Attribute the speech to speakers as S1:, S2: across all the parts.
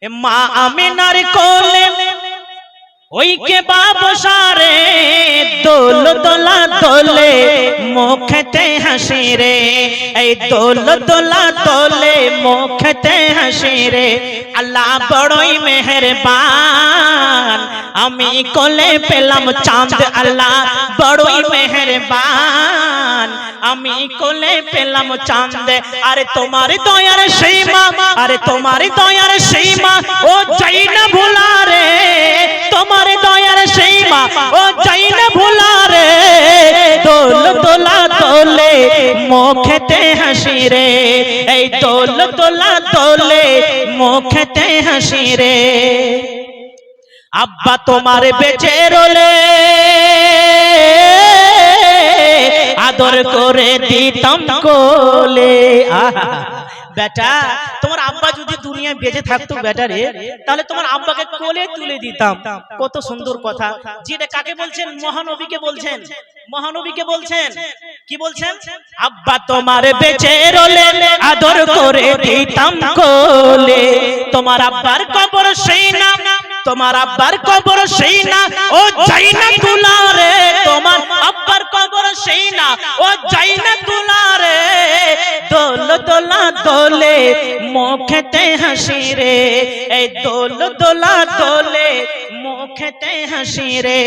S1: মা আমিনার কোলে ওই কে বাবসারে দোল দোলা দোলে মুখতে হাসি রে, এই দোল দোলা দোলে মুখতে হাসি রে। আল্লাহ বড়ই মেহেরবান, আমি কোলে পেলাম চাঁদ। আল্লাহ বড়ই মেহেরবান, আমি কোলে পেলাম চাঁদ। আরে তোমার দয়ার সীমা, আরে তোমার দয়ার সীমা ও যাই না ভোলা রে, তোমার দয়ার সীমা ও যাই না ভোলা রে। দোল দোলা দোলে মুখতে হাসি রে, এই দোল দোলা দোলে মুখতে হাসি রে। আব্বা তোমার বেঁচে রোলে আদর করে দিতাম কোলে। বেটা তোমার আব্বা যদি দুনিয়ায় বেঁচে থাকতো বেটা রে, তাহলে তোমার আব্বাকে কোলে তুলে দিতাম। কত সুন্দর কথা। যেটা কাকে বলছেন? মহানবীকে বলছেন। মহানবীকে বলছেন, কি বলছেন? আব্বা তোমার বেঁচে রোলে আদর করে দিতাম কোলে। তোমার আব্বার কবর সেই না, তোমার আব্বার কবর সেই না ও যাই না তুলা রে, তোমার আব্বার কবর সেই না ও যাই না তুলা রে। দোল দোলা দোলে মুখতে হাসি রে, এই দোল দোলা দোলে মুখতে হাসি রে।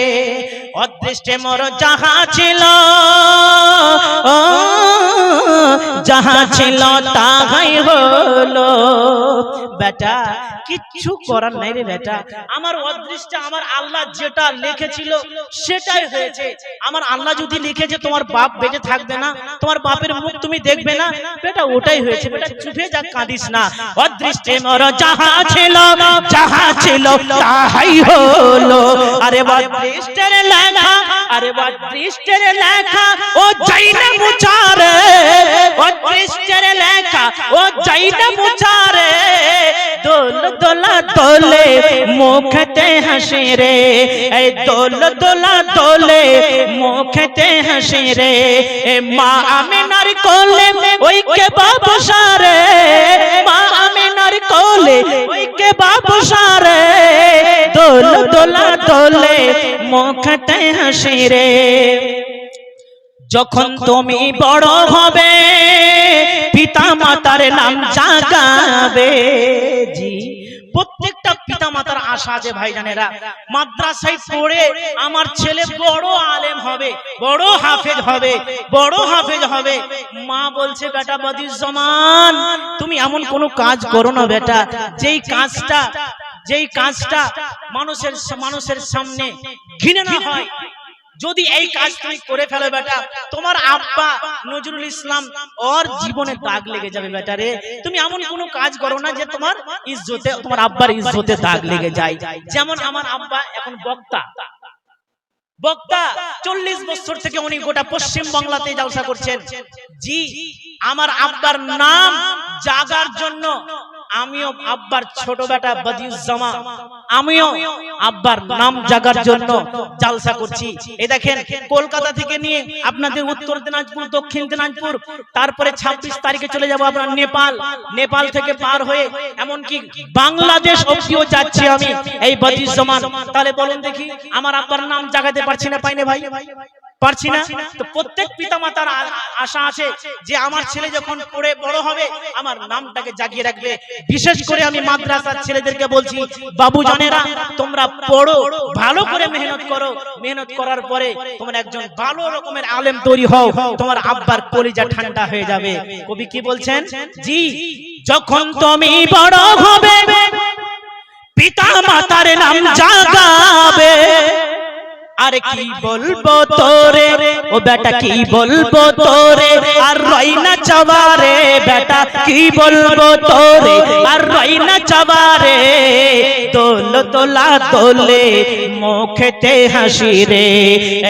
S1: অদৃষ্টে মোর যাহা ছিল, যাহা ছিল তাহাই হলো। বেটা কিচ্ছু করার নাই রে বেটা, আমার অদৃষ্টে আমার আল্লাহ যেটা লিখেছিল সেটাই হয়েছে। আমার আল্লাহ যদি লিখেছে তোমার বাপ বেঁচে থাকবে না, তোমার বাপের মুখ তুমি দেখবে না, বেটা ওটাই হয়েছে। বেটা চুপে যা, কাঁদিস না। অদৃষ্টে মোর যাহা ছিল, যাহা ছিল তাহাই হলো। আরে অদৃষ্টের লেখা, আরে অদৃষ্টের লেখা ও যাই না মুছারে, অদৃষ্টের লেখা ও যাই না মুছারে। দোল দোলা দোলে মুখতে হাসি রে, এই দোল দোলা দোলে মুখতে হাসি রে। এ মা আমিনার কোলে ওই কে বাবসারে, মা আমিনার কোলে ওই কে বাবসারে। দোল দোলা দোলে মুখতে হাসি রে। যখন তুমি বড় হবে পিতা মাতার নাম জাগাবে। জি, প্রত্যেকটা পিতা মাতার আশা আছে ভাইজানেরা, মাদ্রাসায় পড়ে আমার ছেলে বড় আলেম হবে, বড় হাফেজ হবে, বড় হাফেজ হবে। মা বলছে বেটা বদিউজ্জামান তুমি এমন কোনো কাজ করো না বেটা, যেই কাজটা মানুষের সামনে ঘৃণা না হয়। যদি এই কাজ তুমি করে ফেলো বেটা, তোমার আব্বা নজরুল ইসলাম ওর জীবনে দাগ লেগে যাবে বেটা রে। তুমি এমন কোনো কাজ করো না যে তোমার ইজ্জতে, তোমার আব্বার ইজ্জতে দাগ লেগে যায়। যেমন আমার আব্বা এখন বক্তা, 40 বছর থেকে উনি গোটা পশ্চিম বাংলাতে জলসা করছেন। জি, আমার আব্বার নাম জাগার জন্য আমিও আব্বার ছোট বেটা বদিউজ্জামান, আমিও আব্বার নাম জাগার জন্য জালসা করছি। এই দেখেন কলকাতা থেকে নিয়ে আপনাদের উত্তর দিনাজপুর, দক্ষিণ দিনাজপুর, তারপরে 26 তারিখে চলে যাব আমরা নেপাল, নেপাল থেকে পার হয়ে এমনকি বাংলাদেশ অবধিও যাচ্ছি আমি এই বদিউজ্জামান। তাহলে বলুন দেখি আমার আব্বার নাম জাগাতে পারছি না, পাইনে ভাই? পারছি না। তো প্রত্যেক পিতা মাতার আশা আছে যে আমার ছেলে যখন পড়ে বড় হবে আমার নামটাকে জাগিয়ে রাখবে। বিশেষ করে আমি মাদ্রাসার ছেলেদেরকে বলছি, বাবু জানেরা তোমরা পড়ো, ভালো করে মেহনত করো, মেহনত করার পরে তোমরা একজন ভালো রকমের আলেম তৈরি হও, তোমার আব্বার কলিজা ঠান্ডা হয়ে যাবে। কবি কি বলছেন? জি, যখন তুমি বড় হবে পিতা মাতার নাম জাগাবে। আরে কি বলবো তোরে ও বেটা, কি বলবো তোরে আর রই না চাওয়ারে। বেটা কি বলবো তোরে আর রই না চাওয়ারে। দোল দোলা দোলে মুখতে হাসি রে,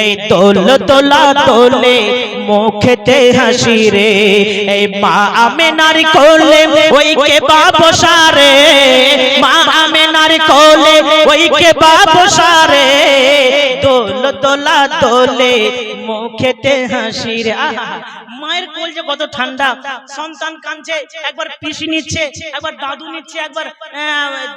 S1: এই দোল দোলা দোলে মুখতে হাসি রে। এই মা আমিনার কোলে ওই কে বাবসারে, মা আমিনার কোলে ওই কে বাবসারে। দোল দোলা দোলে মুখেতে হাসি রে। মায়ের কোল যে কত ঠান্ডা, সন্তান কাঁদছে, একবার পিসি নিচ্ছে, একবার দাদু নিচ্ছে, একবার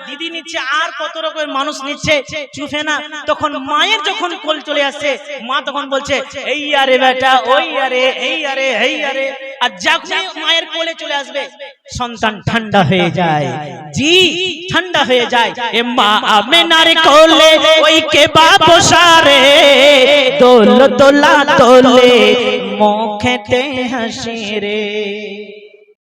S1: দিদি নিচ্ছে, আর কত রকমের মানুষ নিচ্ছে, চুপে না। তখন মায়ের যখন কোল চলে আসছে, মা তখন বলছে এই আরে বেটা, ওই আরে, এই আরে, এই আরে। আর যখন মায়ের কোলে চলে আসবে সন্তান ঠান্ডা হয়ে যায়, জি ঠান্ডা হয়ে যায়। এ মা আমেনার কোলে ওই কে বাবসারে, দোল দোলা দোলে মুখেতে হাসি রে।